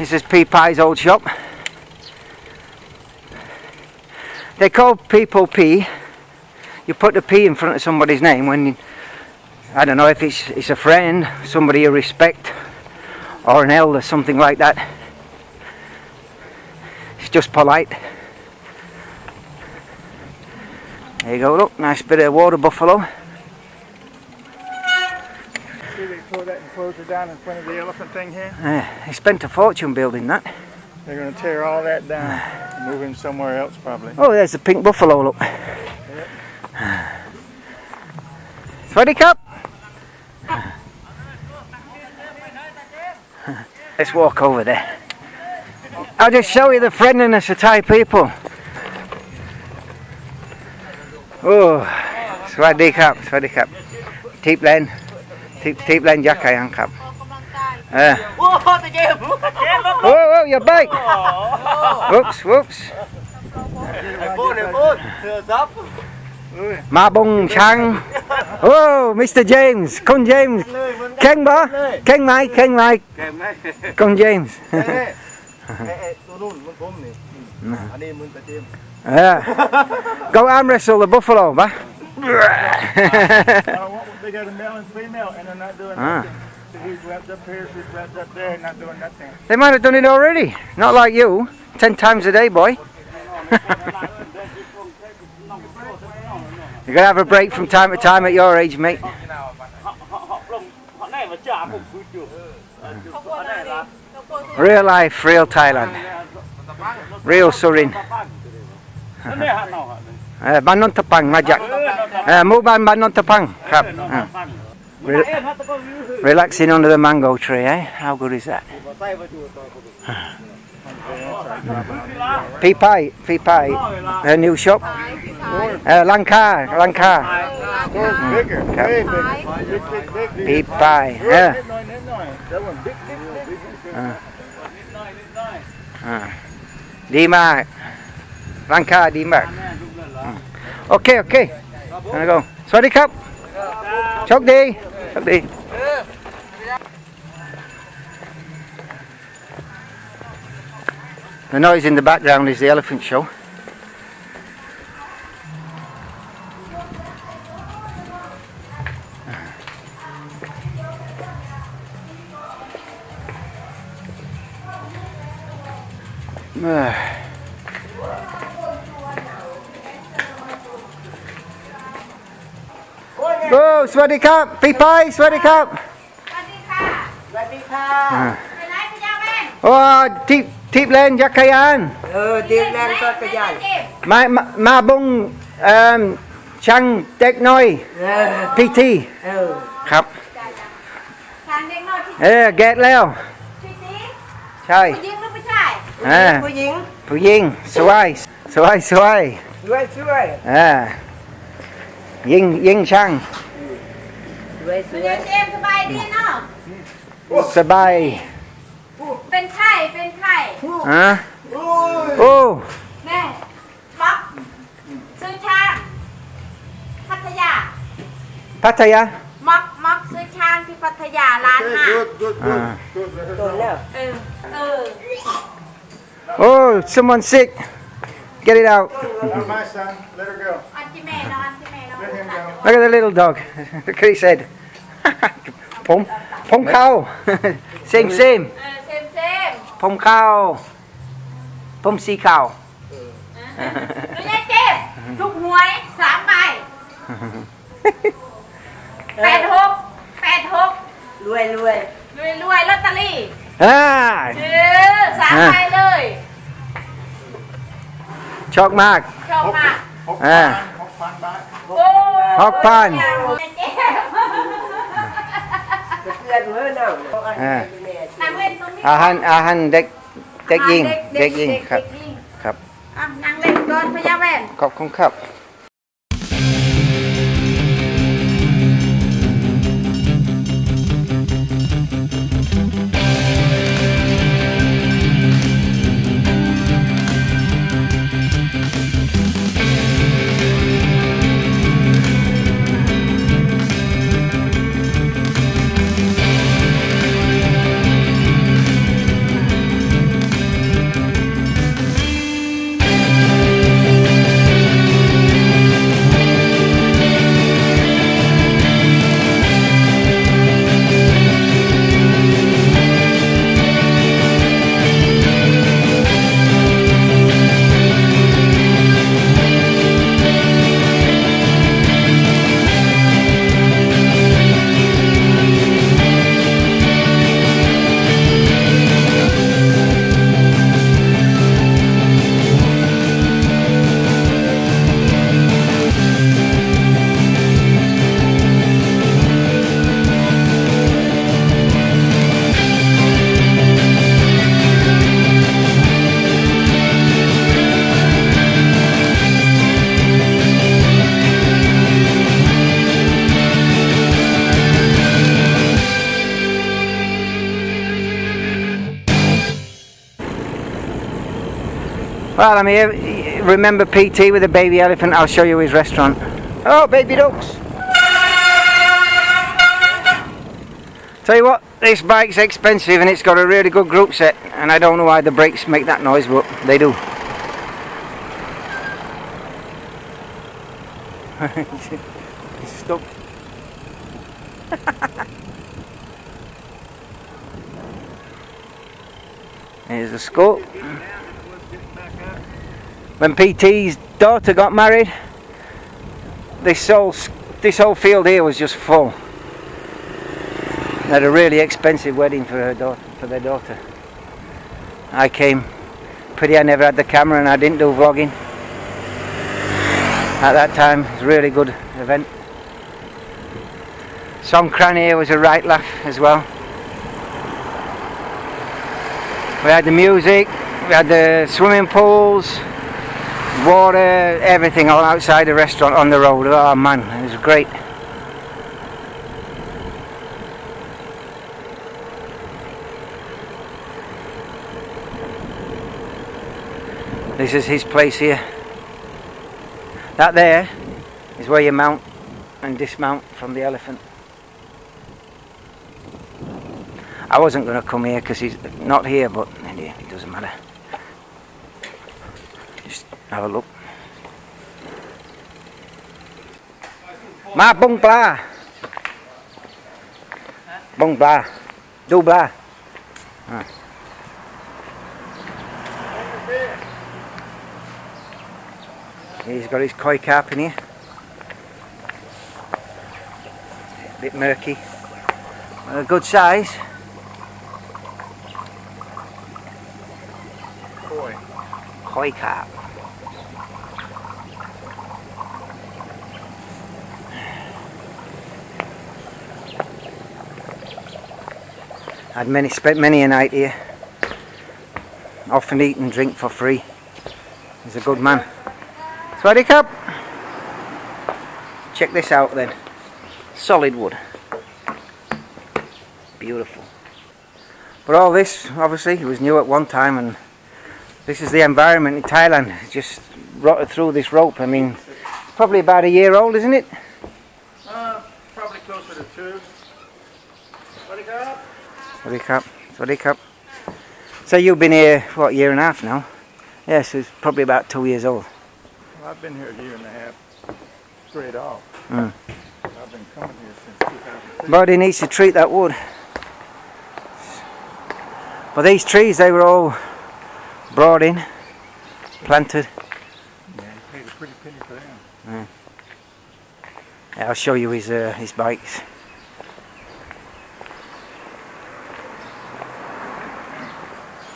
This is P Pie's old shop. They call people P. You put the P in front of somebody's name when you, I don't know if it's a friend, somebody you respect, or an elder, something like that. It's just polite. There you go, look, nice bit of water buffalo. See they tore that enclosure down in front of the elephant thing here? They spent a fortune building that. They're going to tear all that down and move him somewhere else probably. Oh, there's the pink buffalo, look. Yep. Swaddy Cup! Let's walk over there. I'll just show you the friendliness of Thai people. Oh, Swaddy Cup, Swaddy Cup. Teep Len, Teep Len Jakayan Cup. Whoa, your bike! Whoops, whoops. Ma Bong Chang. Oh, Mr. James, Con James. Keng ba? Keng mai, Keng mai. Con James. Go arm wrestle the buffalo, ba? They got a male and female and they're not doing nothing. So he's wrapped up here, she's wrapped up there, not doing nothing. They might have done it already. Not like you. 10 times a day, boy. You're going to have a break from time to time at your age, mate. Real life, real Thailand. Real Surin. Ban Nong Tapang มาจากหมู่บ้านบ้านนนทพังครับ Relaxing under the mango tree, eh? How good is that? P Pie, her new shop. Lanka. Bigger, way bigger. P Pie. Đi mà. Lanka đi mà. Okay. Gonna go. Swaddy Cup. Chok đi. The noise in the background is the elephant show. Go, Swaddy Cup, P Pie, Swaddy Cup. Swaddy Cup. Oh, Teep Len Jakayan. Teep Len Jakayan. Ma Bong Chang Tek Noi. PT. ครับแกะแล้วใช่ผู้หญิงหรือผู้ชายผู้หญิงสวยยิงช่างสบายดีเนาะสบายเป็นไข้โอ้แม่ม็อกซื้อช่างพัทยาม็อกซื้อช่างที่พัทยาร้านห้าOh, someone's sick. Get it out. Not my son. Let her go. Let him go. Look at the little dog. Look at his head. Pom cow. Same. Pom cow. Pom si cow. ไม่ใช่เจ็บถูกหวย3 ใบ 86รวยลอตเตอรี่3 ใบเลยช็อกมาก6,000 อาหารเด็กยิงครับนั่งเล่นก่อนพยาแว่นขอบคุณครับ Well, I'm here. Remember PT with a baby elephant? I'll show you his restaurant. Oh, baby ducks! Tell you what, this bike's expensive and it's got a really good group set, and I don't know why the brakes make that noise, but they do. It's stuck. Here's the scope. When PT's daughter got married, this whole field here was just full. They had a really expensive wedding for their daughter. I came pretty. I never had the camera and I didn't do vlogging at that time. It was a really good event. Songkran here was a right laugh as well. We had the music, we had the swimming pools, water, everything all outside the restaurant on the road. Oh man, it was great. This is his place here. That there is where you mount and dismount from the elephant. I wasn't going to come here because he's not here, but it doesn't matter. Just have a look. Ma bông bla. Bông bla. Du bla. Ah. He's got his koi carp in here. A bit murky. A good size. Koi carp. Spent many a night here. Often eat and drink for free. He's a good man. Symbolic. Check this out then. Solid wood. Beautiful. But all this, obviously, it was new at one time, and this is the environment in Thailand. It's just rotted through this rope. I mean, it's probably about a year old, isn't it? Probably closer to 2. Symbolic. So you've been here, what, year and a half now? Yes, it's probably about 2 years old. Well, I've been here a year and a half, straight off. Mm. I've been coming here since 2006. But he needs to treat that wood. But these trees, they were all brought in, planted. Yeah, he paid a pretty penny for them. Yeah, I'll show you his bikes.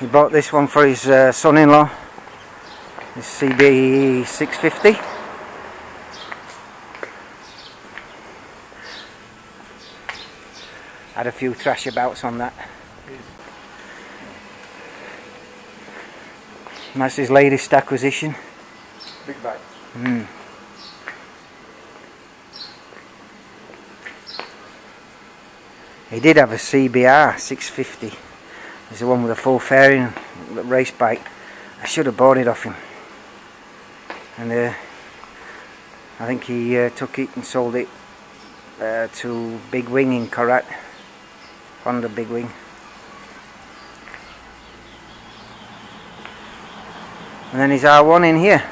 He bought this one for his son-in-law. This CB 650. Had a few thrashabouts on that. And that's his latest acquisition. Big bike. Mm. He did have a CBR 650. It's the one with a full fairing race bike. I should have bought it off him. And I think he took it and sold it to Big Wing in Korat. Honda Big Wing. And then his R1 in here.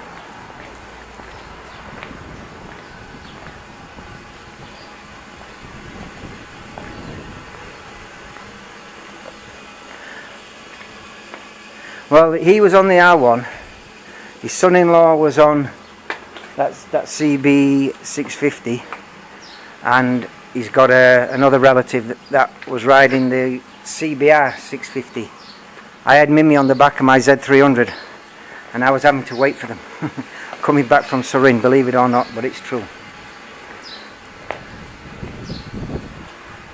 Well, he was on the R1. His son-in-law was on that CB 650, and he's got another relative that was riding the CBR 650. I had Mimi on the back of my Z300, and I was having to wait for them. Coming back from Surin, believe it or not, but it's true.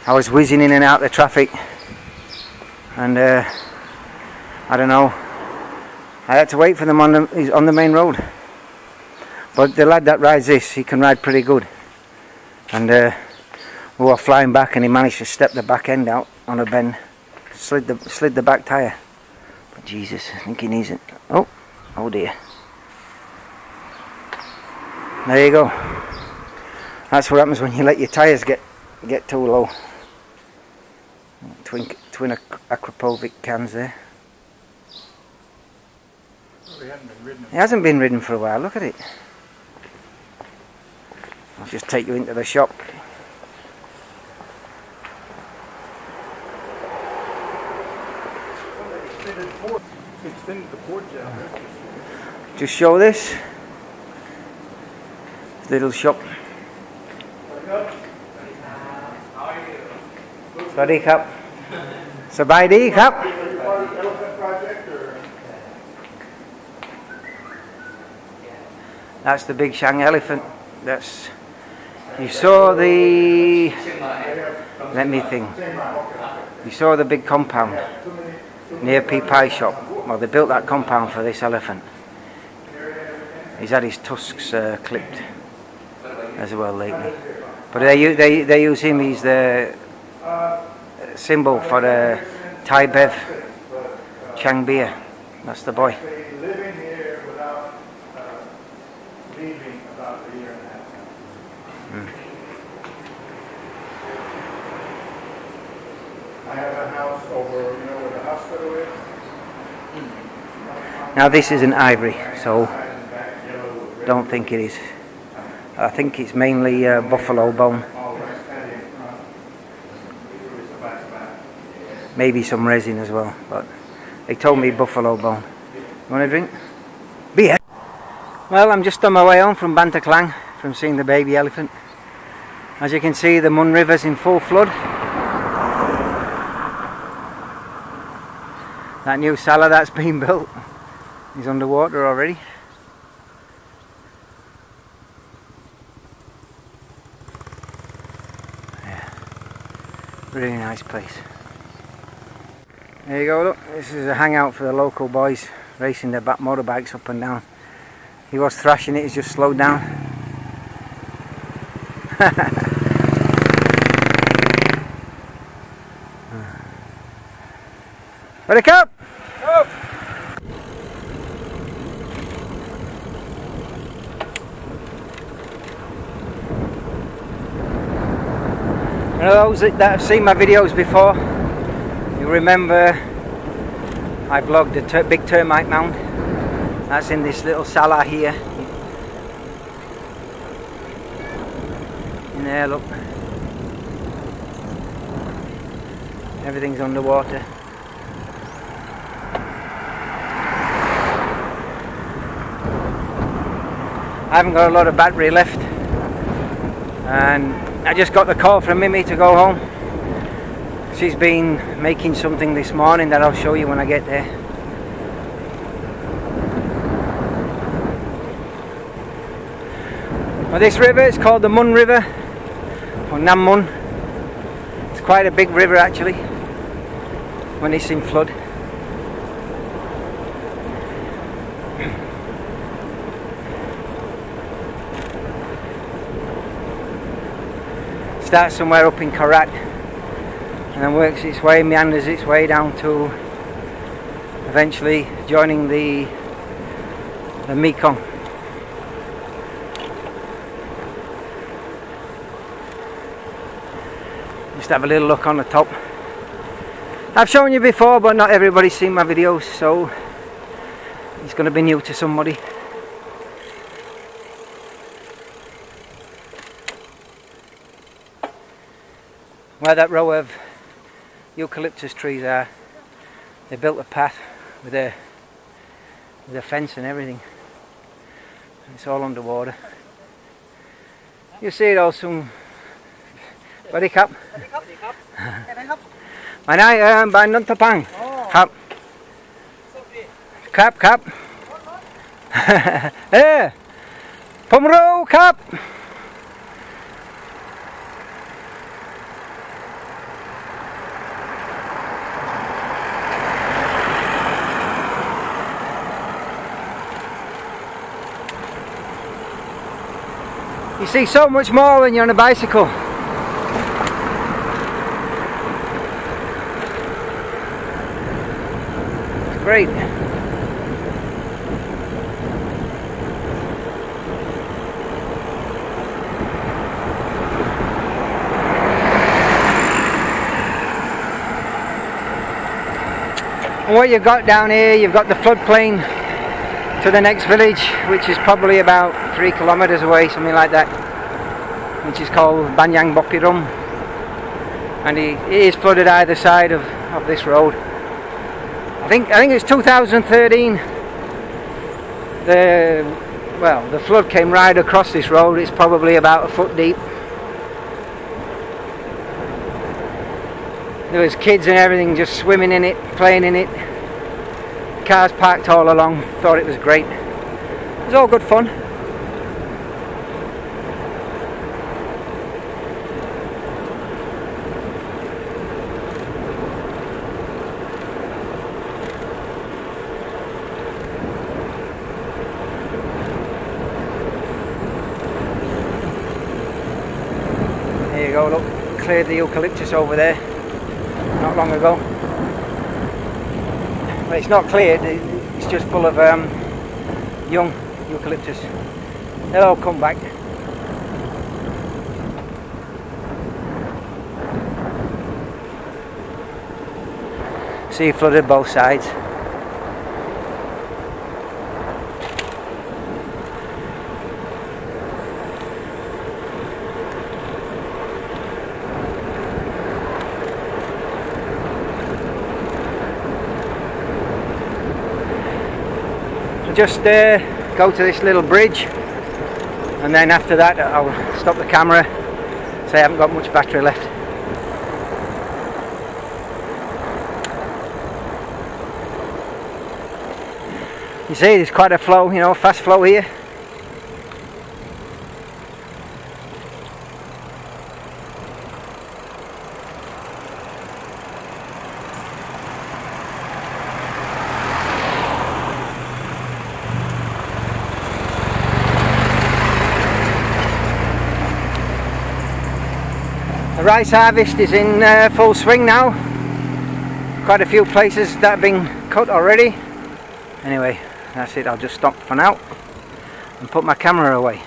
I was whizzing in and out the traffic, and I don't know, I had to wait for them on the main road. But the lad that rides this, he can ride pretty good. And we were flying back, and he managed to step the back end out on a bend, slid the back tyre. But Jesus, I think he needs it. Oh, Oh dear. There you go. That's what happens when you let your tyres get too low. Twin Aquapovic cans there. It hasn't been ridden for a while, look at it. I'll just take you into the shop. Just show this little shop. Sorry, Cap. Sabaydi, Cap. That's the big Shang elephant. That's, you saw the, let me think, you saw the big compound near Pea Pie shop. Well, they built that compound for this elephant. He's had his tusks clipped as well lately. But they use him, he's the symbol for the Thai Bev Chang beer. That's the boy. I have a house over, you know where the hospital is? Now this isn't ivory, so don't think it is. I think it's mainly buffalo bone. Maybe some resin as well, but they told me buffalo bone. You want a drink? Beer? Well, I'm just on my way home from Klang, from seeing the baby elephant. As you can see, the Mun River's in full flood. That new sala that's been built is underwater already. Yeah, really nice place. There you go, look, this is a hangout for the local boys racing their back motorbikes up and down. He was thrashing it, he's just slowed down. Ready, up! Go! For those that have seen my videos before, you remember I vlogged a big termite mound. That's in this little sala here. In there, look. Everything's underwater. I haven't got a lot of battery left, and I just got the call from Mimi to go home. She's been making something this morning that I'll show you when I get there. Well, this river is called the Mun River, or Nam Mun. It's quite a big river actually when it's in flood. Starts somewhere up in Korat and then works its way, meanders its way down to eventually joining the Mekong. Just have a little look on the top. I've shown you before, but not everybody's seen my videos, so it's going to be new to somebody. Where that row of eucalyptus trees are, they built a path with a fence and everything. It's all underwater. You see it all soon. Buddy Cap. My name by Nuntapang. Cap. Cap. Hey, Pomro Cap. You see so much more when you're on a bicycle. It's great. And what you've got down here, you've got the floodplain to the next village, which is probably about 3 kilometers away, something like that, which is called Banyang Bopirum, and it is flooded either side of this road. I think it's 2013. The flood came right across this road. It's probably about a foot deep. There was kids and everything just swimming in it, playing in it. Cars parked all along. Thought it was great. It was all good fun. There you go, look, cleared the eucalyptus over there not long ago. Well, it's not cleared, it's just full of young eucalyptus. They'll all come back. See, flooded both sides. Just go to this little bridge, and then after that I'll stop the camera, so I haven't got much battery left. You see, there's quite a flow, you know, fast flow here. The rice harvest is in full swing now. Quite a few places that have been cut already. Anyway, that's it. I'll just stop for now and put my camera away.